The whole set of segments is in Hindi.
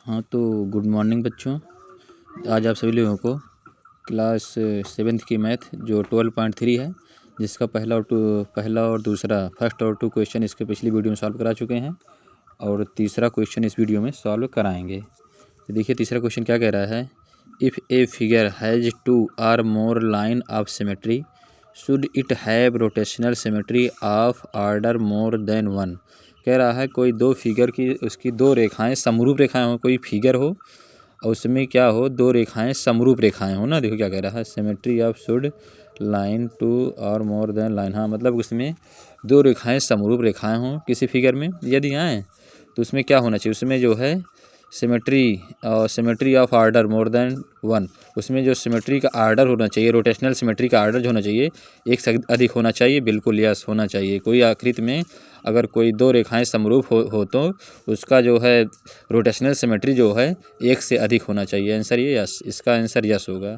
हाँ तो गुड मॉर्निंग बच्चों। आज आप सभी लोगों को क्लास 7th की मैथ जो 12.3 है, जिसका पहला और दूसरा फर्स्ट और 2 क्वेश्चन इसके पिछली वीडियो में सॉल्व करा चुके हैं और तीसरा क्वेश्चन इस वीडियो में सॉल्व कराएंगे। तो देखिए तीसरा क्वेश्चन क्या कह रहा है। If a figure has 2 or more line of symmetry should it have rotational symmetry of order more than 1। कह रहा है कोई दो फिगर की उसकी दो रेखाएं समरूप रेखाएं हो, कोई फिगर हो और उसमें क्या हो, दो रेखाएं समरूप रेखाएं हो ना। देखो क्या कह रहा है, सिमेट्री ऑफ शुड लाइन 2 और मोर देन लाइन। हाँ मतलब उसमें दो रेखाएं समरूप रेखाएं हों किसी फिगर में यदि आए तो उसमें क्या होना चाहिए, उसमें जो है symmetry of order more than 1। उसमें जो सिमेट्री का आर्डर होना चाहिए, रोटेशनल सिमेट्री का आर्डर जो होना चाहिए एक से अधिक होना चाहिए। बिल्कुल यस होना चाहिए। कोई आकृति में अगर कोई दो रेखाएं समरूप हो तो उसका जो है रोटेशनल सिमेट्री जो है एक से अधिक होना चाहिए। आंसर ये यस, इसका आंसर यस होगा,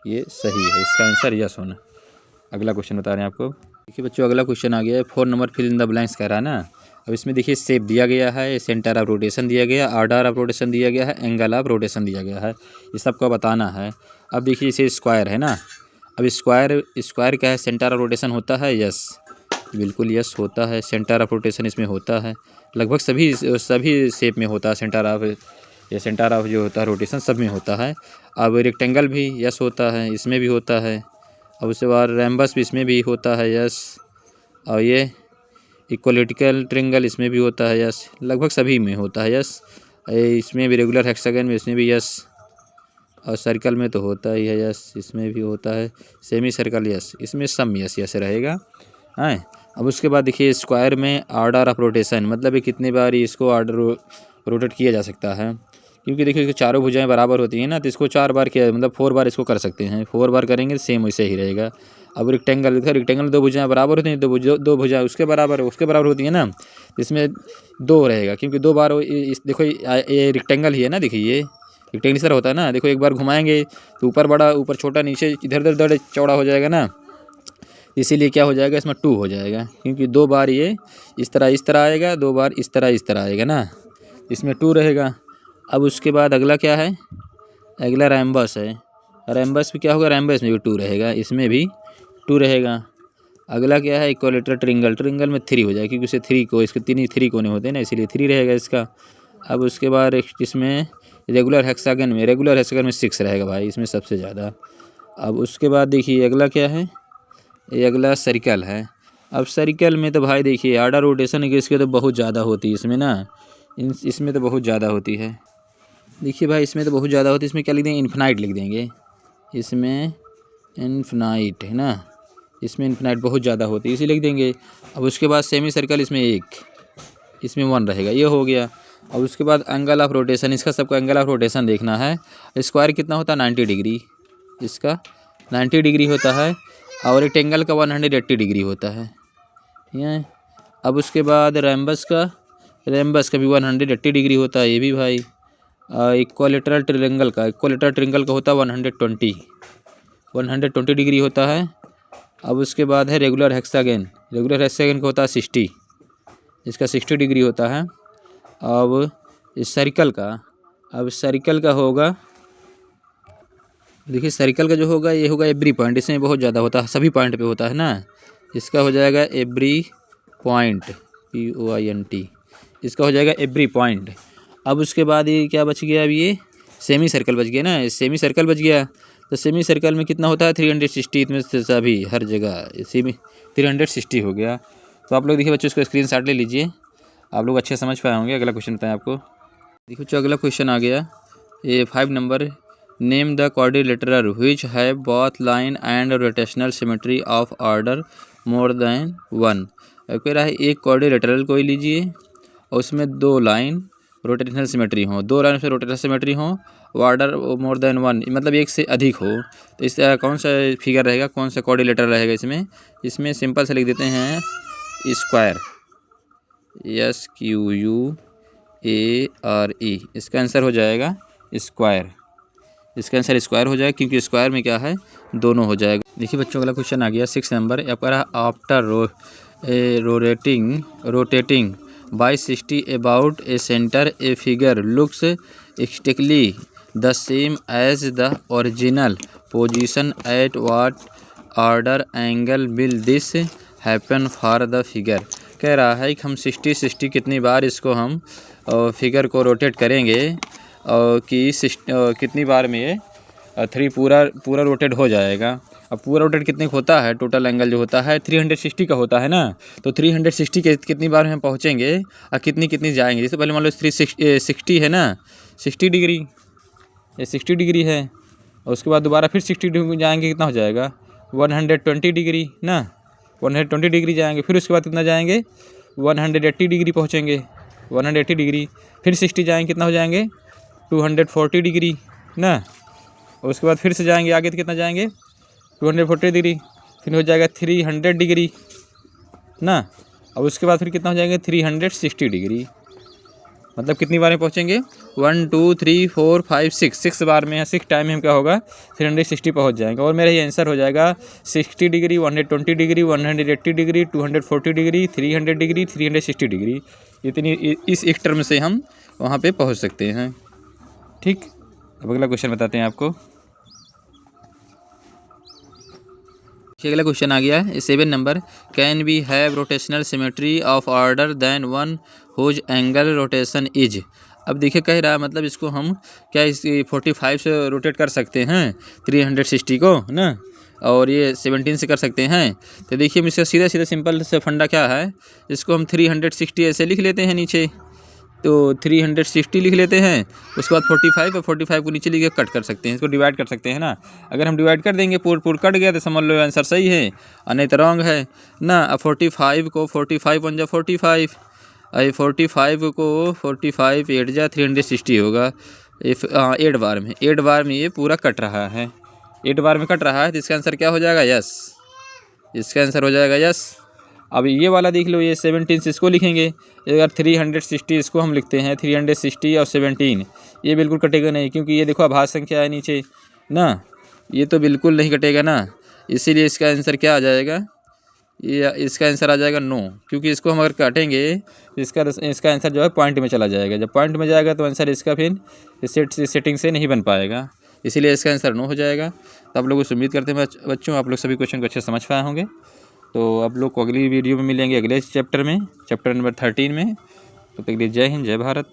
ये सही है, इसका आंसर यस होना। अगला क्वेश्चन बता रहे हैं आपको। देखिए बच्चों अगला क्वेश्चन आ गया है 4 number fill in the blanks कह रहा है ना। अब इसमें देखिए शेप दिया गया है, सेंटर ऑफ रोटेशन दिया गया, ऑर्डर ऑफ रोटेशन दिया गया है, एंगल ऑफ रोटेशन दिया गया है। ये सबको बताना है। अब देखिए इसे स्क्वायर है ना। अब स्क्वायर क्या है, सेंटर ऑफ रोटेशन होता है। यस बिल्कुल यस होता है, सेंटर ऑफ रोटेशन इसमें होता है। लगभग सभी शेप में होता है सेंटर ऑफ जो होता है रोटेशन सब में होता है। अब रेक्टेंगल भी यस होता है, इसमें भी होता है। अब उसके बाद रैम्बस भी इसमें भी होता है यस। और ये इक्वलिटिकल ट्रिंगल इसमें भी होता है यस, लगभग सभी में होता है यस। इसमें भी रेगुलर हेक्सागन में इसमें भी यस, और सर्कल में तो होता ही है यस, इसमें भी होता है। सेमी सर्कल यस, इसमें सब यस यस रहेगा। हाँ अब उसके बाद देखिए स्क्वायर में ऑर्डर ऑफ रोटेशन, मतलब कितनी बार इसको ऑर्डर रोटेट किया जा सकता है। क्योंकि देखिए चारों भुजाएं बराबर होती हैं ना, तो इसको 4 बार किया मतलब 4 बार इसको कर सकते हैं। 4 बार करेंगे सेम वैसे ही रहेगा। अब रेक्टेंगल दो भुजाएं बराबर होती हैं, दो भुजाएं उसके बराबर होती हैं ना, इसमें 2 रहेगा क्योंकि 2 बार देखो ये रेक्टेंगल ही है ना। देखिए ये रेक्टेंगल इस तरह होता है ना। देखो एक बार घुमाएंगे तो ऊपर बड़ा, ऊपर छोटा, नीचे इधर उधर चौड़ा हो जाएगा ना, इसीलिए क्या हो जाएगा इसमें 2 हो जाएगा। क्योंकि 2 बार ये इस तरह आएगा, 2 बार इस तरह आएगा ना, इसमें 2 रहेगा। अब उसके बाद अगला क्या है, अगला रैम्बस है। रैम्बस भी क्या होगा, रैम्बस में भी 2 रहेगा, इसमें भी 2 रहेगा। अगला क्या है, इक्विलेटरल ट्रिंगल में 3 हो जाएगा क्योंकि इसे 3 को इसके 3 कोने होते हैं ना, इसीलिए 3 रहेगा इसका। अब उसके बाद इसमें रेगुलर हेक्सागन में 6 रहेगा भाई, इसमें सबसे ज़्यादा। अब उसके बाद देखिए अगला क्या है, ये अगला सर्कल है। अब सर्कल में तो भाई देखिए आर्डर रोटेशन इसके तो बहुत ज़्यादा होती है इसमें ना, इसमें तो बहुत ज़्यादा होती है। देखिए भाई इसमें तो बहुत ज़्यादा होती है, इसमें क्या लिख देंगे, इन्फिनाइट लिख देंगे। इसमें इन्फिनाइट है ना, इसमें इन्फिनाइट बहुत ज़्यादा होती है, इसी लिख देंगे। अब उसके बाद सेमी सर्कल इसमें 1, इसमें 1 रहेगा, ये हो गया। अब उसके बाद एंगल ऑफ रोटेशन, इसका सबको एंगल ऑफ रोटेशन देखना है। स्क्वायर कितना होता है, 90 डिग्री, इसका 90 डिग्री होता है। और रेक्टेंगल का 180 डिग्री होता है ये। अब उसके बाद रैम्बस का भी 180 डिग्री होता है ये भी भाई। इक्विलेटरल ट्रिंगल का होता है 120 डिग्री होता है। अब उसके बाद है रेगुलर हेक्सागन का होता है 60, इसका 60 डिग्री होता है। अब इस सर्कल का होगा, देखिए सर्कल का जो होगा ये होगा एवरी पॉइंट, इसमें बहुत ज़्यादा होता है, सभी पॉइंट पे होता है ना। इसका हो जाएगा एवरी पॉइंट, POINT, इसका हो जाएगा एवरी पॉइंट। अब उसके बाद ये क्या बच गया, अब ये सेमी सर्कल बच गया ना, सेमी सर्कल बच गया। तो सेमी सर्कल में कितना होता है 360, इसमें से सभी हर जगह इसी में 360 हो गया। तो आप लोग देखिए बच्चों इसको स्क्रीनशॉट ले लीजिए, आप लोग अच्छे समझ पाए होंगे। अगला क्वेश्चन बताएं आपको। देखो जो अगला क्वेश्चन आ गया ये 5 number, name the quadrilateral which have both line and rotational symmetry of order more than 1। कह रहा है एक क्वाड्रिलेटरल कोई लीजिए और उसमें 2 लाइन रोटेशनल सिमेट्री हो, 2 लाइन से रोटेशनल सिमेट्री हो, ऑर्डर मोर देन 1 मतलब एक से अधिक हो। तो इस कौन सा फिगर रहेगा, कौन सा क्वाड्रिलेटरल रहेगा इसमें सिंपल से लिख देते हैं स्क्वायर, SQUARE। इसका आंसर हो जाएगा स्क्वायर, इसका आंसर स्क्वायर हो जाएगा क्योंकि स्क्वायर में क्या है, दोनों हो जाएगा। देखिए बच्चों अगला क्वेश्चन आ गया 6 number. After rotating by 60 about A centre a figure looks exactly the same as the original position at what order angle will this happen for the figure। कह रहा है कि हम 60 कितनी बार इसको हम फिगर को रोटेट करेंगे कि कितनी बार में ये 3 पूरा रोटेट हो जाएगा। अब पूरा रोटेट कितने का होता है, टोटल एंगल जो होता है 360 का होता है ना, तो 360 के कितनी बार में हम पहुँचेंगे और कितनी जाएंगे। जैसे पहले मान लो 360 है ना, 60 डिग्री, ये 60 डिग्री है, और उसके बाद दोबारा फिर 60 डिग्री जाएंगे, कितना हो जाएगा 120 डिग्री ना, 120 डिग्री जाएंगे, फिर उसके बाद कितना जाएंगे 180 डिग्री पहुँचेंगे, 180 डिग्री, फिर 60 जाएंगे, कितना हो जाएंगे 240 डिग्री ना, और उसके बाद फिर से जाएंगे आगे तो कितना जाएंगे 240 डिग्री, फिर हो जाएगा 300 डिग्री ना, और उसके बाद फिर कितना हो जाएंगे 360 डिग्री। मतलब कितनी बार में पहुँचेंगे 1 2 3 4 5 6 बार में, 6 टाइम में हम क्या होगा 360 पहुँच जाएंगे। और मेरा ये आंसर हो जाएगा 60 degree, 120 degree, 180 degree, 240 degree, 300 degree, 360 degree. इतनी इस एक टर्म से हम वहाँ पे पहुँच सकते हैं। ठीक, अब अगला क्वेश्चन बताते हैं आपको। अगला क्वेश्चन आ गया है 7 number, can we have rotational symmetry of order than one whose angle rotation is. अब देखिए कह रहा है मतलब इसको हम क्या इस 45 से रोटेट कर सकते हैं 360 को ना, और ये 17 से कर सकते हैं। तो देखिए हम इसका सीधा सिंपल से फंडा क्या है, इसको हम 360 ऐसे लिख लेते हैं नीचे, तो 360 लिख लेते हैं, उसके बाद 45 और 45 को नीचे लिख के कट कर सकते हैं, इसको डिवाइड कर सकते हैं ना। अगर हम डिवाइड कर देंगे पूर कट गया तो समझ लो आंसर सही है और नहीं तो रॉन्ग है ना। अब 45 को 45 बन जा 45, 45 को 45 8 जा 360 होगा 8 बार में ये पूरा कट रहा है, 8 बार में कट रहा है, तो इसका आंसर क्या हो जाएगा यस, इसका आंसर हो जाएगा यस। अब ये वाला देख लो, ये 17 से इसको लिखेंगे, अगर 360 इसको हम लिखते हैं 360 और 17, ये बिल्कुल कटेगा नहीं, क्योंकि ये देखो आभास संख्या है नीचे ना, ये तो बिल्कुल नहीं कटेगा ना। इसीलिए इसका आंसर क्या आ जाएगा, ये इसका आंसर आ जाएगा नो, क्योंकि इसको हम अगर काटेंगे इसका आंसर जो है पॉइंट में चला जाएगा, जब पॉइंट में जाएगा तो आंसर इसका फिर सेटिंग से नहीं बन पाएगा, इसीलिए इसका आंसर नो हो जाएगा। तो आप लोगों से उम्मीद करते हैं बच्चों आप लोग सभी क्वेश्चन को अच्छे समझ पाए होंगे। तो आप लोग को अगली वीडियो में मिलेंगे अगले चैप्टर में, चैप्टर नंबर 13 में। तो तक के लिए जय हिंद, जय भारत।